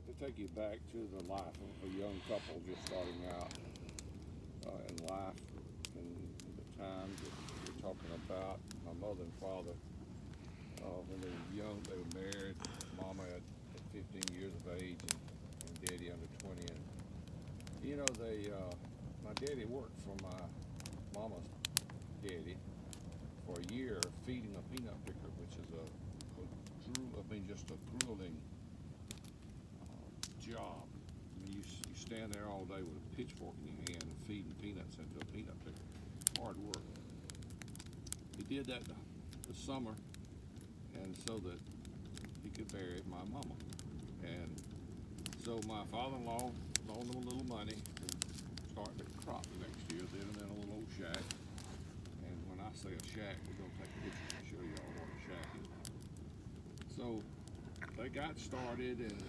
like to take you back to the life of a young couple just starting out in life, and the time that we're talking about. My mother and father, when they were young, they were married. Mama at 15 years of age, and Daddy under 20. And you know, my daddy worked for my mama's daddy for a year, feeding a peanut picker, which is just a grueling job. I mean, you stand there all day with a pitchfork in your hand and feeding peanuts into a peanut picker. Hard work. He did that the summer, and so that he could bury my mama. And so my father-in-law loaned him a little money to start the crop the next year, then in a little old shack. And when I say a shack, we're going to take a picture and show y'all what a shack is. So they got started, and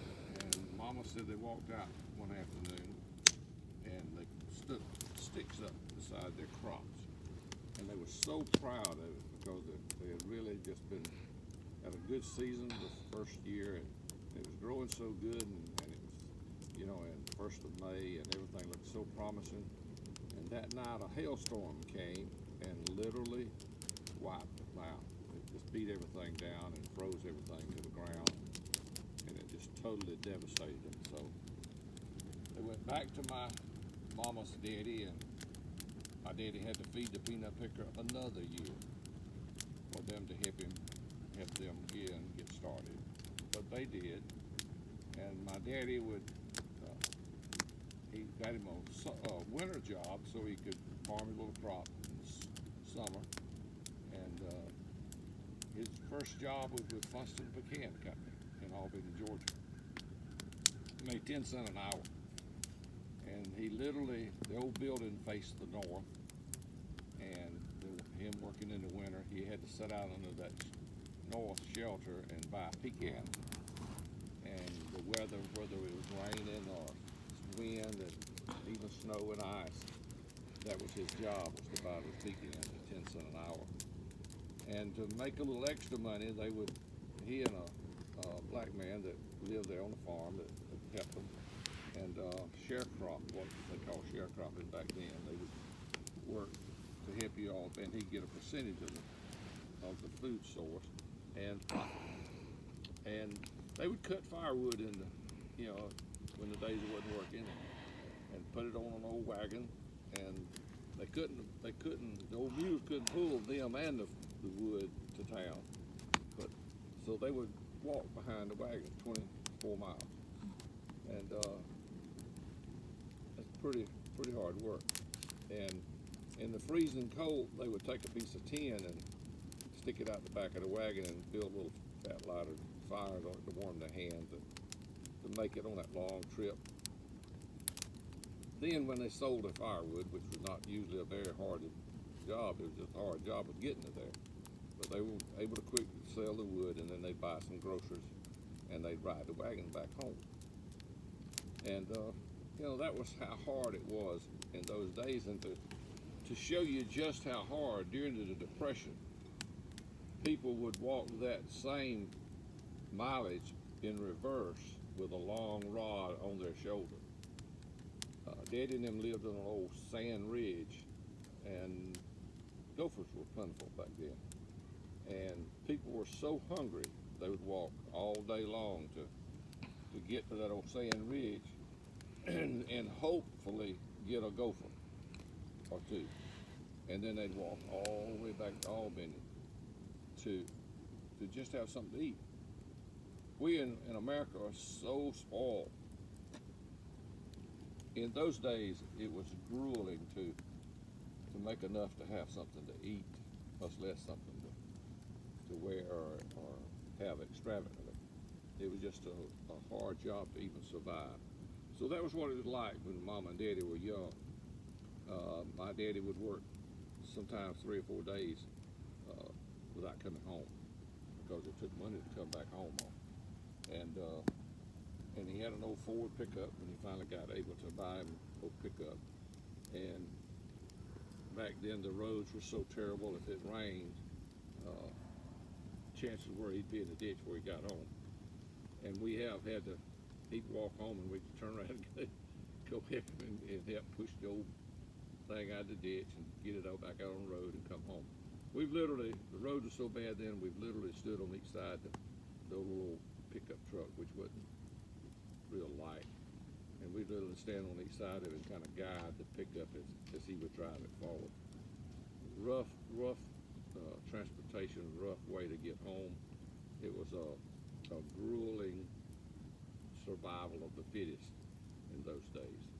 Mama said they walked out one afternoon and they stuck sticks up beside their crops. And they were so proud of it because they had really just had a good season the first year, and it was growing so good, and it was, you know, and the 1st of May, and everything looked so promising. And that night a hailstorm came and literally wiped them out. It just beat everything down and froze everything to the ground, and it just totally devastated them. So they went back to my mama's daddy, and my daddy had to feed the peanut picker another year for them to help them again get started. But they did, and my daddy he got him a winter job so he could farm his little crop in the summer. And his first job was with Funston Pecan Company in Albany, Georgia. He made 10 cents an hour. And he literally, the old building faced the north, and him working in the winter, he had to sit out under that north shelter and buy pecans. And the weather, whether it was raining or wind and even snow and ice, that was his job, was to buy those pecans at 10 cents an hour. And to make a little extra money, he and a black man that lived there on the farm that helped them, and sharecrop, what they call sharecropping back then, they would work to help you all, and he'd get a percentage of the food source and profit. And they would cut firewood in when the days it wasn't working, and put it on an old wagon, and the old mules couldn't pull them and the wood to town, but so they would walk behind the wagon 24 miles, and that's pretty hard work. And in the freezing cold, they would take a piece of tin and stick it out the back of the wagon and build a little fat lighter fire to warm their hands to make it on that long trip. Then when they sold their firewood, which was not usually a very hard job, it was just a hard job of getting it there. But they were able to quickly sell the wood, and then they'd buy some groceries, and they'd ride the wagon back home. And that was how hard it was in those days. And to show you just how hard during the Depression, people would walk that same mileage in reverse with a long rod on their shoulder. Daddy and them lived on an old sand ridge, and gophers were plentiful back then. And people were so hungry, they would walk all day long to get to that old sand ridge and hopefully get a gopher or two. And then they'd walk all the way back to Albany to just have something to eat. We in America are so spoiled. In those days, it was grueling to make enough to have something to eat, much less something to wear or have extravagantly. It was just a hard job to even survive. So that was what it was like when Mama and Daddy were young. My daddy would work sometimes 3 or 4 days without coming home, because it took money to come back home on. And he had an old Ford pickup when he finally got able to buy him an old pickup. And back then the roads were so terrible, if it rained, chances were he'd be in the ditch where he got home. And we have had to he'd walk home and we'd turn around and go help him and help push the old thing out of the ditch and get it out back out on the road and come home. We've literally, the roads were so bad then, we've literally stood on each side of the little pickup truck, which wasn't real light. And we'd literally stand on each side of it and kind of guide the pickup as he would drive it forward. Rough transportation, rough way to get home. It was a grueling survival of the fittest in those days.